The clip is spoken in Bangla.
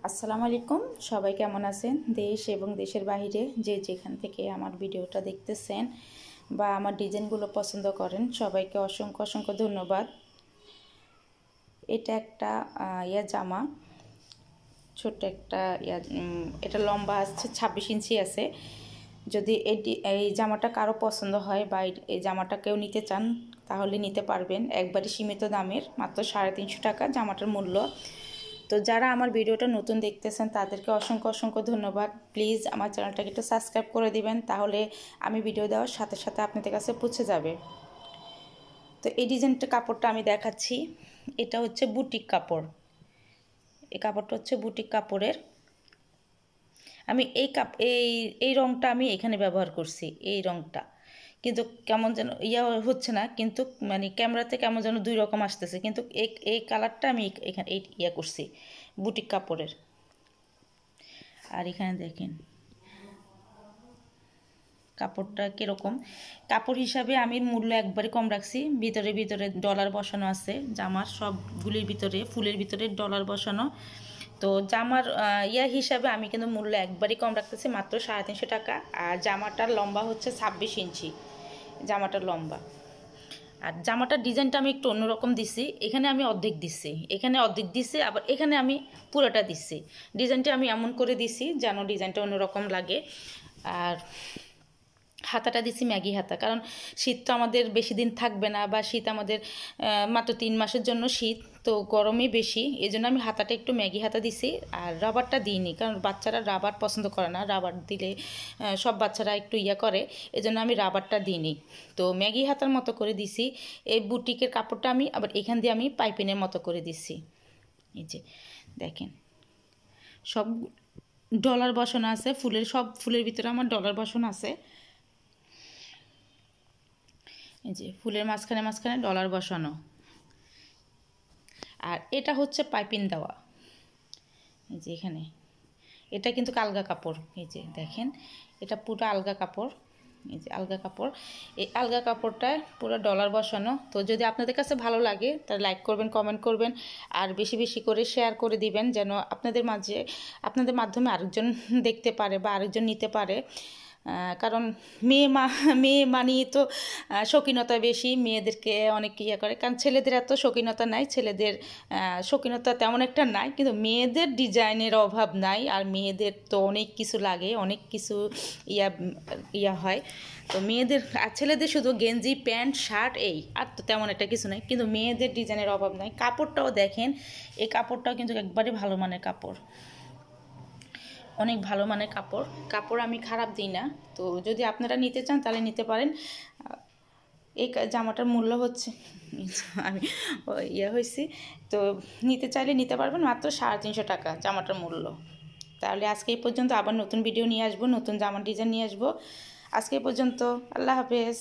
আসসালামু আলাইকুম, সবাই কেমন আছেন? দেশ এবং দেশের বাইরে যে যেখান থেকে আমার ভিডিওটা দেখতেছেন বা আমার ডিজাইনগুলো পছন্দ করেন, সবাইকে অসংখ্য অসংখ্য ধন্যবাদ। এটা একটা জামা, ছোট্ট একটা এটা লম্বা আছে 26 ইঞ্চি আছে। যদি এই জামাটা কারো পছন্দ হয় বা এই জামাটা কেউ নিতে চান তাহলে নিতে পারবেন। একবারই সীমিত দামের, মাত্র 350 টাকা জামাটার মূল্য। তো যারা আমার ভিডিওটা নতুন দেখতেছেন তাদেরকে অসংখ্য অসংখ্য ধন্যবাদ। প্লিজ আমার চ্যানেলটাকে একটু সাবস্ক্রাইব করে দিবেন, তাহলে আমি ভিডিও দেওয়ার সাথে সাথে আপনাদের কাছে পৌঁছে যাবে। তো এই ডিজাইনটা কাপড়টা আমি দেখাচ্ছি। এটা হচ্ছে বুটিক কাপড়। এই কাপড়টা হচ্ছে বুটিক কাপড়ের। আমি এই রংটা আমি এখানে ব্যবহার করছি, এই রংটা কিন্তু কেমন যেন হচ্ছে না, কিন্তু মানে ক্যামেরাতে কেমন যেন দুই রকম আসতেছে, কিন্তু এই কালারটা আমি এখানে করছি বুটিক কাপড়ের। আর এখানে দেখেন কাপড়টা কীরকম। কাপড় হিসাবে আমি মূল্য একবারে কম রাখছি। ভিতরে ভিতরে ডলার বসানো আছে, জামার সবগুলির ভিতরে ফুলের ভিতরে ডলার বসানো। তো জামার হিসাবে আমি কিন্তু মূল্য একবারই কম রাখতেছি, মাত্র 350 টাকা। আর জামাটার লম্বা হচ্ছে 26 ইঞ্চি জামাটার লম্বা। আর জামাটার ডিজাইনটা আমি একটু অন্যরকম দিছি। এখানে আমি অর্ধেক দিছি, এখানে অর্ধেক দিছি, আবার এখানে আমি পুরোটা দিছি। ডিজাইনটা আমি এমন করে দিছি যেন ডিজাইনটা অন্যরকম লাগে। আর হাতাটা দিছি ম্যাগি হাতা, কারণ শীত তো আমাদের বেশি দিন থাকবে না, বা শীত আমাদের মাত্র 3 মাসের জন্য শীত, তো গরমই বেশি, এই জন্য আমি হাতাটা একটু ম্যাগি হাতা দিছি। আর রাবারটা দিইনি, কারণ বাচ্চারা রাবার পছন্দ করে না, রাবার দিলে সব বাচ্চারা একটু করে, এই জন্য আমি রাবারটা দিইনি। তো ম্যাগি হাতার মতো করে দিছি। এই বুটিকের কাপড়টা আমি আবার এখান দিয়ে আমি পাইপিনের মতো করে দিছি। এই যে দেখেন সব ডলার বসানো আছে, সব ফুলের ভিতরে আমার ডলার বসানো আছে। এই যে ফুলের মাঝখানে মাঝখানে ডলার বসানো। আর এটা হচ্ছে পাইপিং দেওয়া। এই যে এখানে এটা কিন্তু আলগা কাপড়, এই যে দেখেন এটা পুরো আলগা কাপড়। এই যে আলগা কাপড়, এই আলগা কাপড়টা পুরো ডলার বসানো। তো যদি আপনাদের কাছে ভালো লাগে তাহলে লাইক করবেন, কমেন্ট করবেন, আর বেশি বেশি করে শেয়ার করে দিবেন, যেন আপনাদের মাধ্যমে আরেকজন দেখতে পারে বা আরেকজন নিতে পারে। কারণ মেয়ে মানিয়ে তো শৌখিনতা বেশি, মেয়েদেরকে অনেক করে, কারণ ছেলেদের এত শৌখিনতা নাই, ছেলেদের শৌখিনতা তেমন একটা নাই, কিন্তু মেয়েদের ডিজাইনের অভাব নাই। আর মেয়েদের তো অনেক কিছু লাগে, অনেক কিছু হয়। তো মেয়েদের আর ছেলেদের শুধু গেঞ্জি প্যান্ট শার্ট, এই আর তো তেমন একটা কিছু নাই, কিন্তু মেয়েদের ডিজাইনের অভাব নাই। কাপড়টাও দেখেন, এই কাপড়টাও কিন্তু একবারে ভালো মানের কাপড়, অনেক ভালো মানের কাপড় আমি খারাপ দিই না। তো যদি আপনারা নিতে চান তাহলে নিতে পারেন। এই জামাটার মূল্য হচ্ছে আমি হয়েছি, তো নিতে চাইলে নিতে পারবেন, মাত্র 350 টাকা জামাটার মূল্য। তাহলে আজকে এই পর্যন্ত, আবার নতুন ভিডিও নিয়ে আসবো, নতুন জামার ডিজাইন নিয়ে আসবো। আজকে এই পর্যন্ত, আল্লাহ হাফেজ।